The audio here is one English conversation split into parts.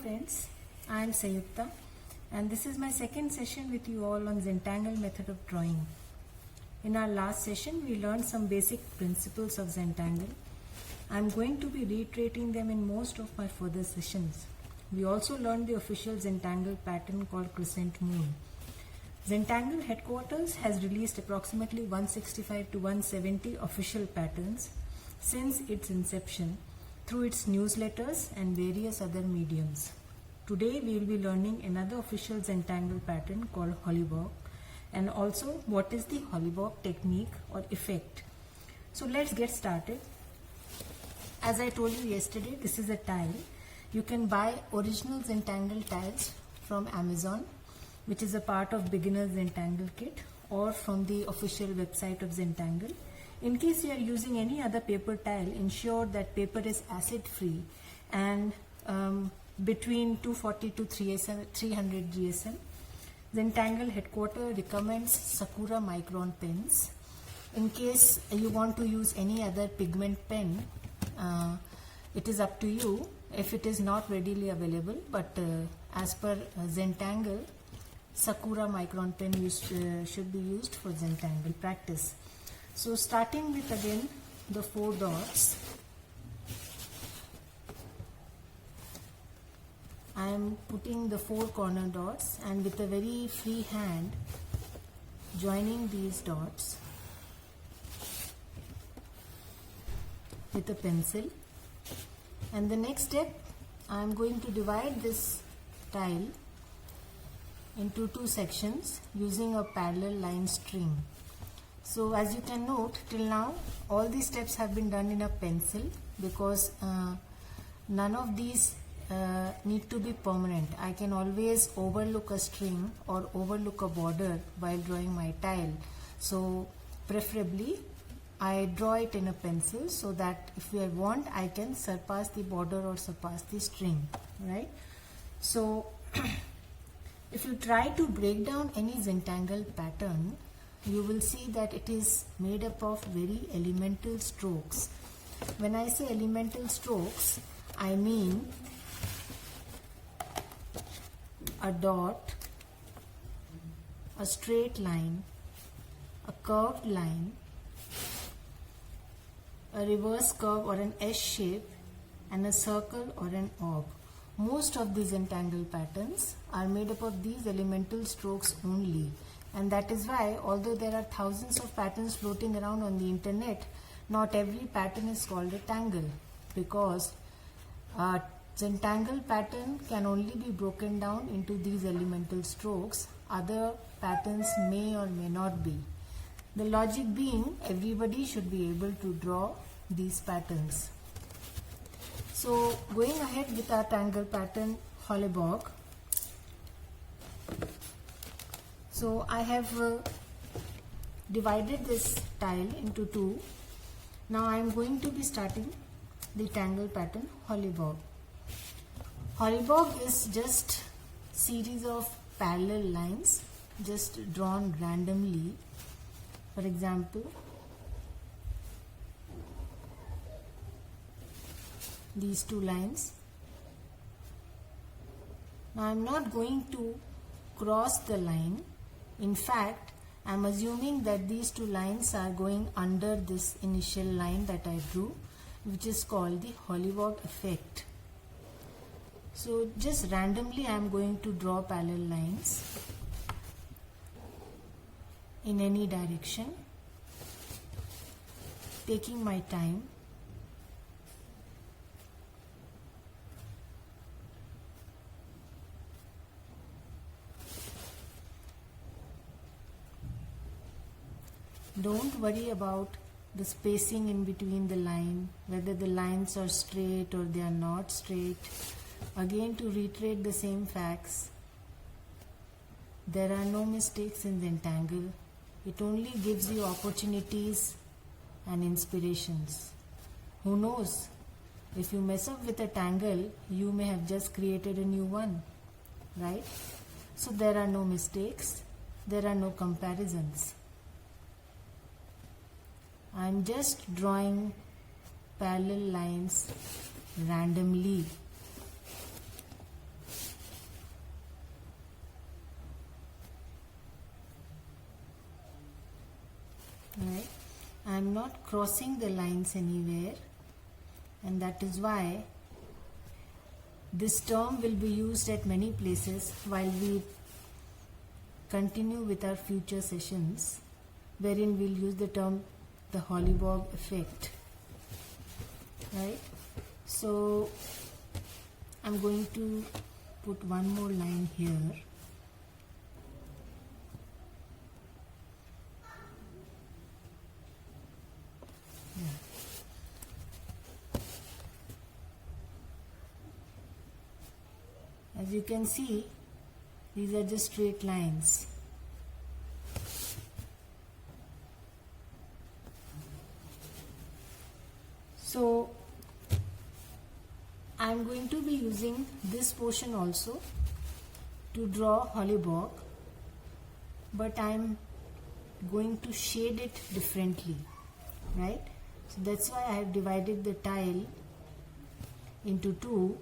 friends, I am Sanyukta and this is my second session with you all on Zentangle method of drawing. In our last session we learned some basic principles of Zentangle. I am going to be reiterating them in most of my further sessions. We also learned the official Zentangle pattern called Crescent Moon. Zentangle headquarters has released approximately 165 to 170 official patterns since its inception through its newsletters and various other mediums. Today we will be learning another official Zentangle pattern called Hollibaugh and also what is the Hollibaugh technique or effect. So let's get started. As I told you yesterday, this is a tile. You can buy original Zentangle tiles from Amazon, which is a part of beginner's Zentangle kit, or from the official website of Zentangle. In case you are using any other paper tile, ensure that paper is acid free and between 240 to 300 GSM. Zentangle headquarters recommends Sakura micron pens. In case you want to use any other pigment pen, it is up to you if it is not readily available, but as per Zentangle, Sakura micron pen should be used for Zentangle practice. So starting with again the 4 dots, I am putting the 4 corner dots and with a very free hand joining these dots with a pencil. And the next step, I am going to divide this tile into 2 sections using a parallel line string. So as you can note, till now all these steps have been done in a pencil because none of these need to be permanent. I can always overlook a string or overlook a border while drawing my tile. So preferably I draw it in a pencil so that if I want, I can surpass the border or surpass the string, right? So if you try to break down any Zentangle pattern, you will see that it is made up of very elemental strokes. When I say elemental strokes, I mean a dot, a straight line, a curved line, a reverse curve or an S shape, and a circle or an orb. Most of these Zentangle patterns are made up of these elemental strokes only, and that is why although there are thousands of patterns floating around on the internet, not every pattern is called a tangle, because a Zentangle pattern can only be broken down into these elemental strokes. Other patterns may or may not be. The logic being, everybody should be able to draw these patterns. So going ahead with our tangle pattern Hollibaugh. So I have divided this tile into 2. Now I am going to be starting the tangle pattern Hollibaugh. Hollibaugh is just series of parallel lines just drawn randomly. For example, these 2 lines. Now I am not going to cross the line. In fact, I am assuming that these 2 lines are going under this initial line that I drew, which is called the Hollibaugh effect. So just randomly I am going to draw parallel lines in any direction, taking my time. Don't worry about the spacing in between the line, whether the lines are straight or they are not straight. Again, to reiterate the same facts, there are no mistakes in Zentangle. It only gives you opportunities and inspirations. Who knows? If you mess up with a tangle, you may have just created a new one, right? So there are no mistakes, there are no comparisons. I am just drawing parallel lines randomly. am not crossing the lines anywhere, and that is why this term will be used at many places while we continue with our future sessions, wherein we'll use the term the Hollibaugh effect, right? So I'm going to put one more line here. As you can see, these are just straight lines. So I am going to be using this portion also to draw Hollibaugh, but I am going to shade it differently, right? So that's why I have divided the tile into two,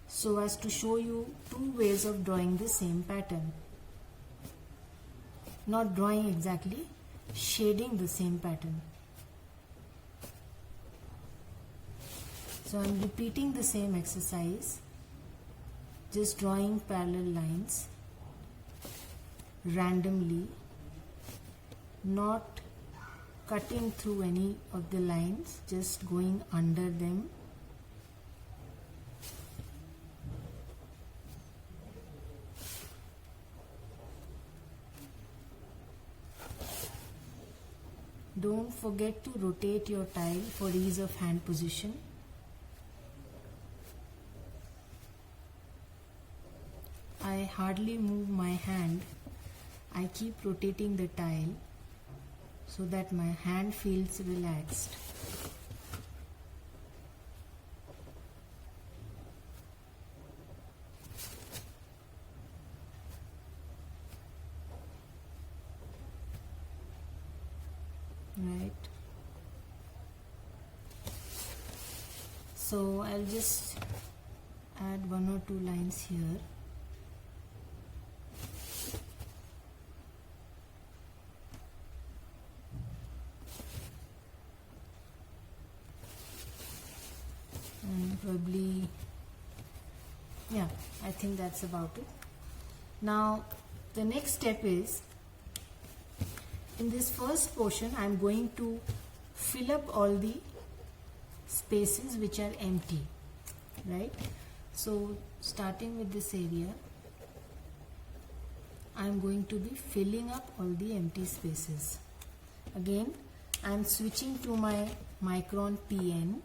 so as to show you two ways of drawing the same pattern. Not drawing exactly, shading the same pattern. So I am repeating the same exercise, just drawing parallel lines randomly, not cutting through any of the lines, just going under them. Don't forget to rotate your tile for ease of hand position. I hardly move my hand. I keep rotating the tile so that my hand feels relaxed. Right. So I'll just add one or two lines here. And probably, yeah, I think that's about it. Now the next step is, in this first portion I am going to fill up all the spaces which are empty, right? So starting with this area, I am going to be filling up all the empty spaces. Again, I am switching to my Micron PN,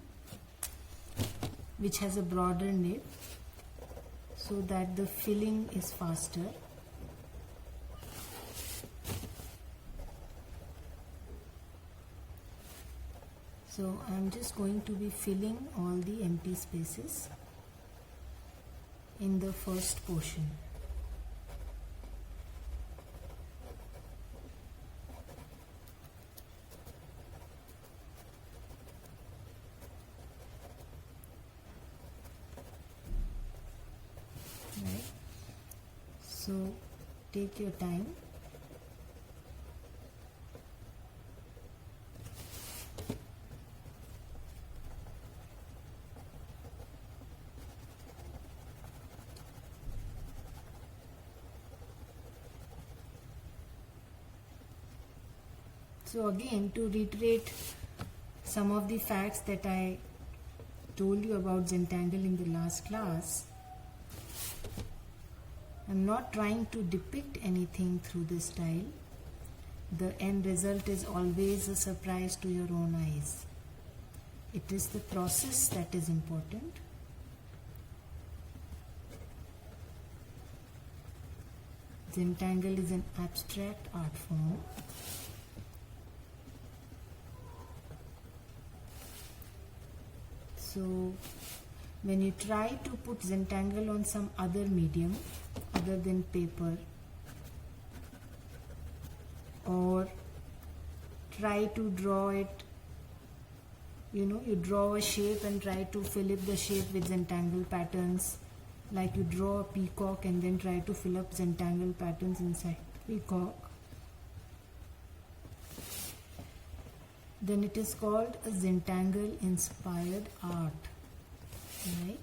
which has a broader nib, so that the filling is faster. So I am just going to be filling all the empty spaces in the first portion. Right. So take your time. So again, to reiterate some of the facts that I told you about Zentangle in the last class, I am not trying to depict anything through this style. The end result is always a surprise to your own eyes. It is the process that is important. Zentangle is an abstract art form. So when you try to put Zentangle on some other medium other than paper, or try to draw it, you draw a shape and try to fill up the shape with Zentangle patterns, like you draw a peacock and then try to fill up Zentangle patterns inside peacock. then it is called a Zentangle inspired art, right?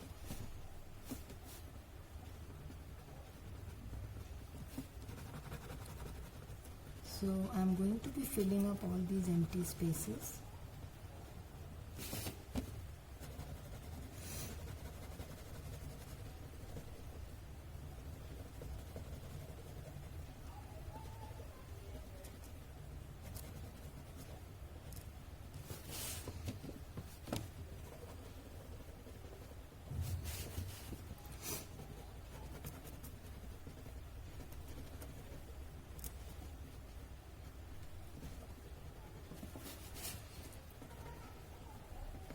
So I'm going to be filling up all these empty spaces.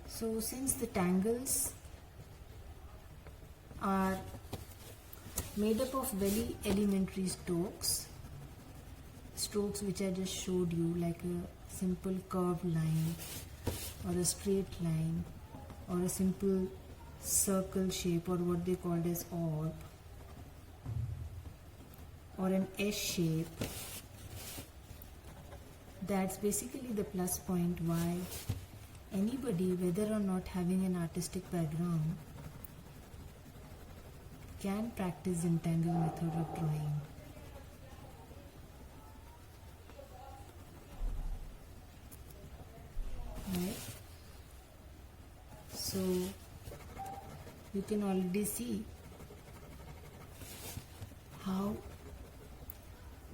So since the tangles are made up of very elementary strokes which I just showed you, like a simple curved line or a straight line or a simple circle shape, or what they called as orb, or an S shape, that's basically the plus point why anybody, whether or not having an artistic background, can practice Zentangle method of drawing. Right? So you can already see how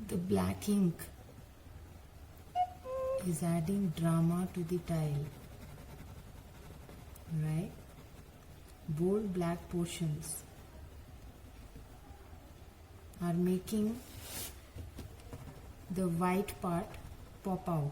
the black ink is adding drama to the tile. Right? Bold black portions are making the white part pop out.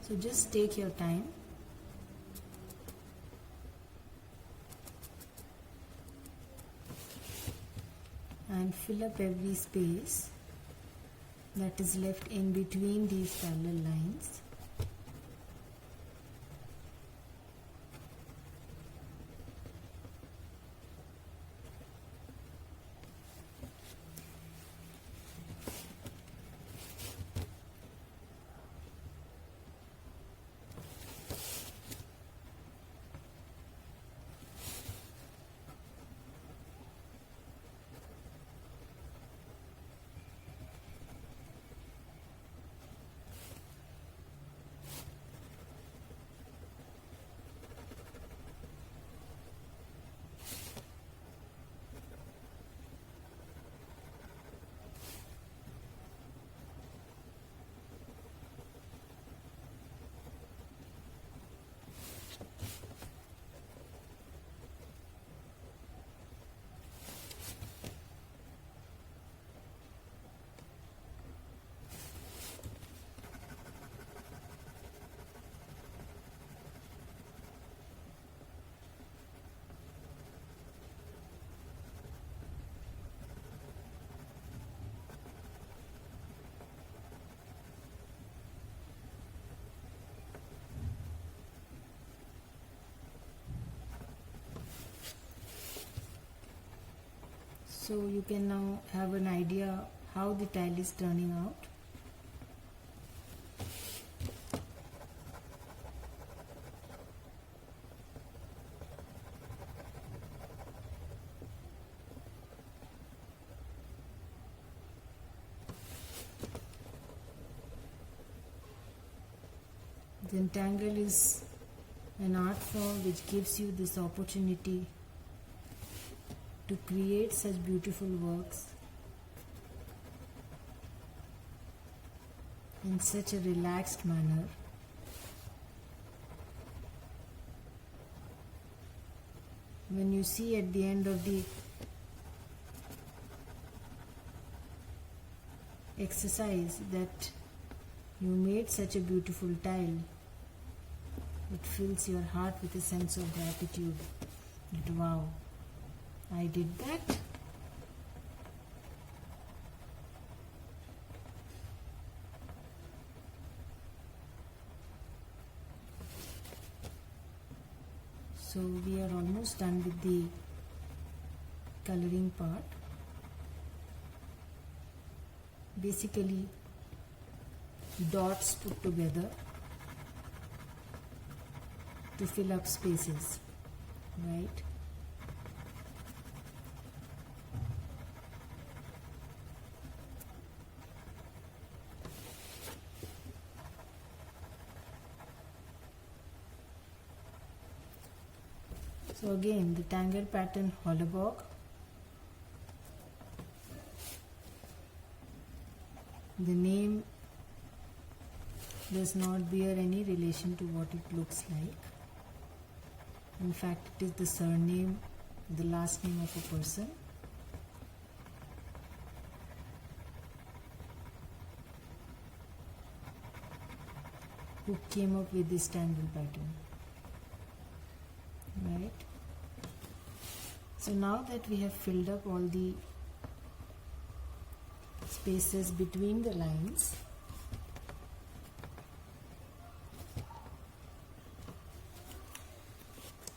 So just take your time and fill up every space that is left in between these parallel lines. So you can now have an idea how the tile is turning out. Zentangle is an art form which gives you this opportunity to create such beautiful works in such a relaxed manner. When you see at the end of the exercise that you made such a beautiful tile, it fills your heart with a sense of gratitude that wow, I did that. So we are almost done with the coloring part. Basically dots put together to fill up spaces, right? So again, the tangle pattern Hollibaugh. The name does not bear any relation to what it looks like. In fact, it is the surname, the last name of a person. Who came up with this tangle pattern, right? So now that we have filled up all the spaces between the lines,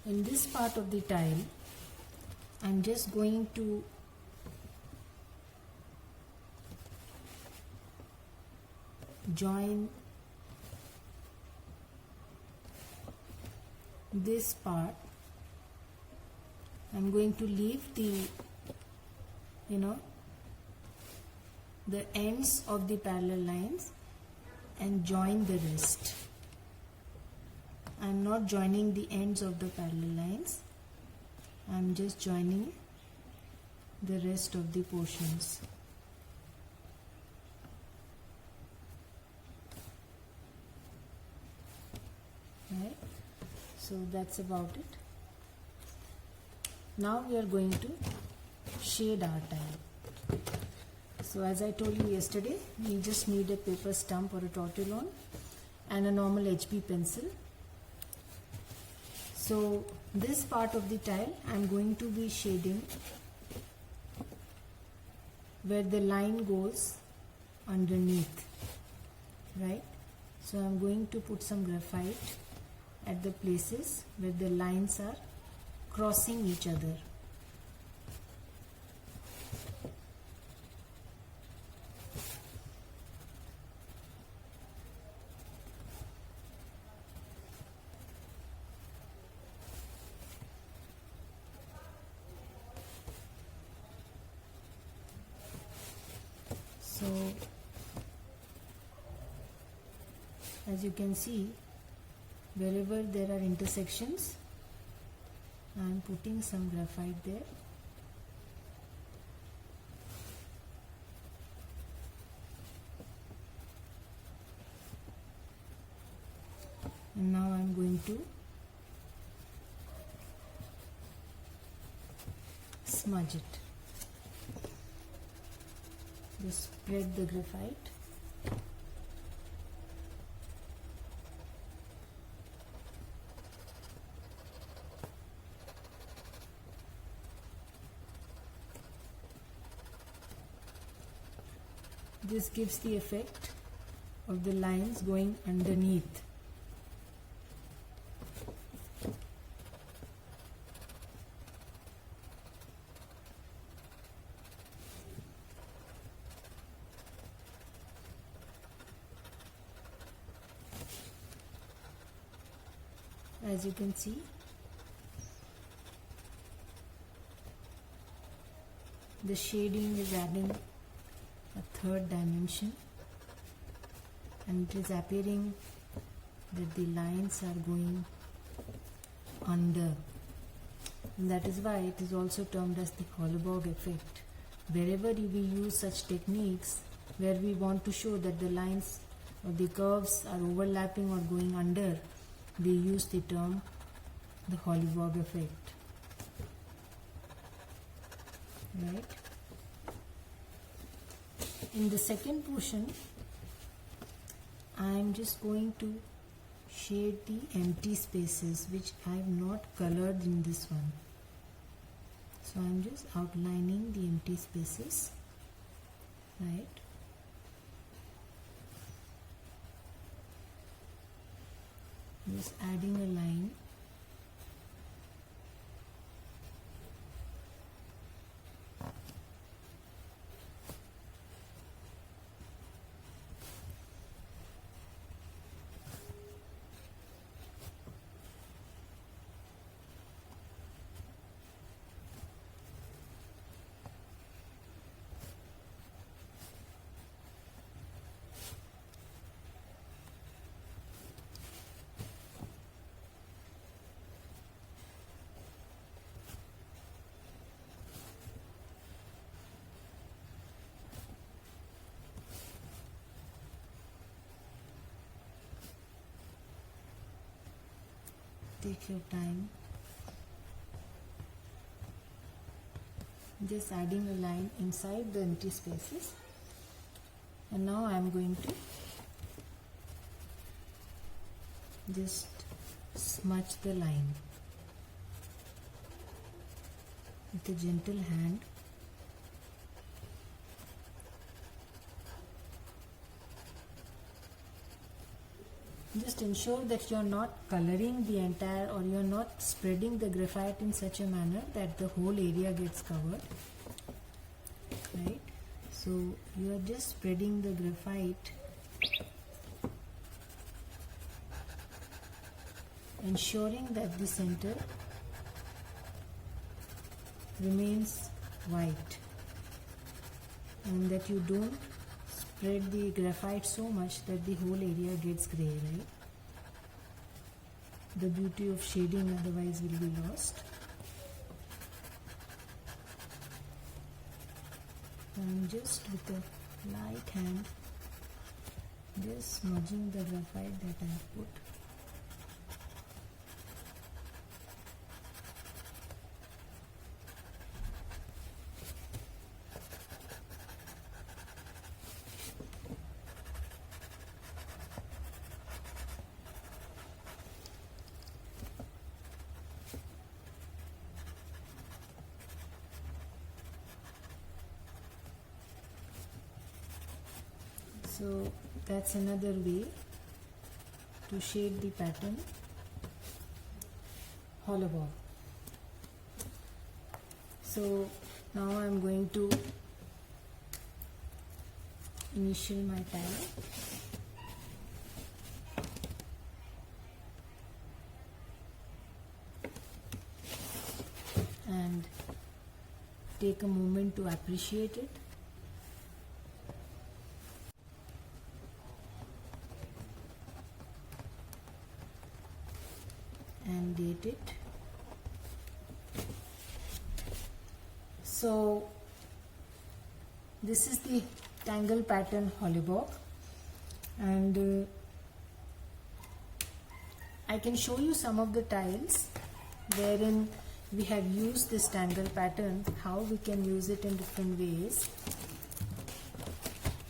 in this part of the tile, I'm just going to join this part. I'm going to leave the the ends of the parallel lines and join the rest. I'm not joining the ends of the parallel lines, I'm just joining the rest of the portions. Right? So that's about it. Now we are going to shade our tile. So as I told you yesterday, we just need a paper stump or a tortillon and a normal HB pencil. So this part of the tile I am going to be shading where the line goes underneath, right? So I am going to put some graphite at the places where the lines are crossing each other. So as you can see, wherever there are intersections, I am putting some graphite there. And now I am going to smudge it. Just spread the graphite. This gives the effect of the lines going underneath. As you can see, the shading is adding a third dimension, and it is appearing that the lines are going under, and that is why it is also termed as the Hollibaugh effect. Wherever we use such techniques where we want to show that the lines or the curves are overlapping or going under, we use the term the Hollibaugh effect, right? In the second portion, I am just going to shade the empty spaces which I have not colored in this one. So I am just outlining the empty spaces, right? Just adding a line Take your time. Just adding a line inside the empty spaces. And now I am going to just smudge the line with a gentle hand. Just ensure that you are not coloring the entire, or you are not spreading the graphite in such a manner that the whole area gets covered, right? So you are just spreading the graphite, ensuring that the center remains white and that you don't spread the graphite so much that the whole area gets grey, right? The beauty of shading otherwise will be lost. And just with a light hand, just smudging the graphite that I have put. So that's another way to shade the pattern Hollibaugh. So now I am going to initial my tile. And take a moment to appreciate it. And date it. So this is the Tangle pattern Hollibaugh, and I can show you some of the tiles wherein we have used this Tangle pattern, how we can use it in different ways.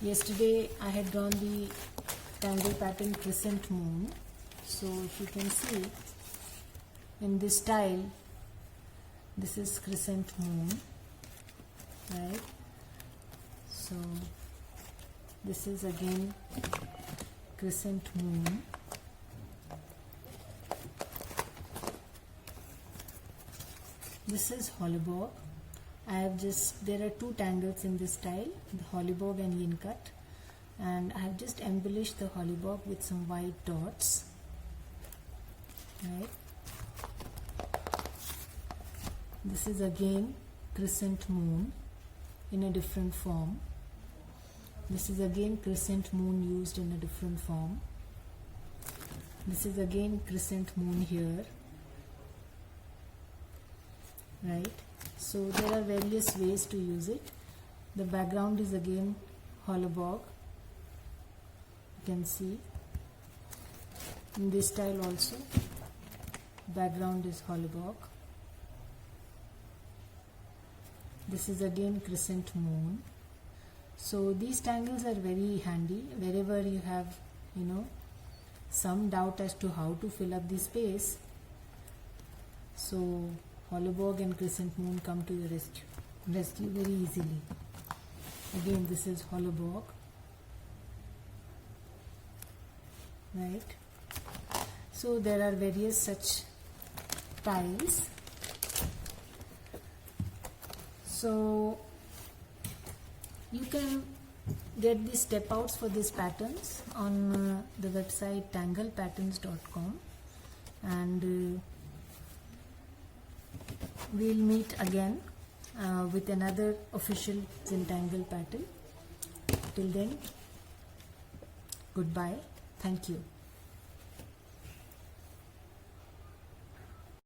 Yesterday I had drawn the Tangle pattern Crescent Moon. So if you can see, in this tile, this is Crescent Moon, right? So this is again Crescent Moon. This is Hollibaugh. There are two tangles in this tile, the Hollibaugh and Yin cut, and I have just embellished the Hollibaugh with some white dots, right? This is again Crescent Moon in a different form. This is again Crescent Moon used in a different form. This is again Crescent Moon here, right? So there are various ways to use it. The background is again Hollibaugh. You can see in this style also, background is Hollibaugh. This is again Crescent Moon. So these tangles are very handy wherever you have, some doubt as to how to fill up the space. So Hollibaugh and Crescent Moon come to your rescue very easily. Again, this is Hollibaugh, right? So there are various such tiles. So you can get the step outs for these patterns on the website tanglepatterns.com, and we'll meet again with another official Zentangle pattern. Till then, goodbye. Thank you.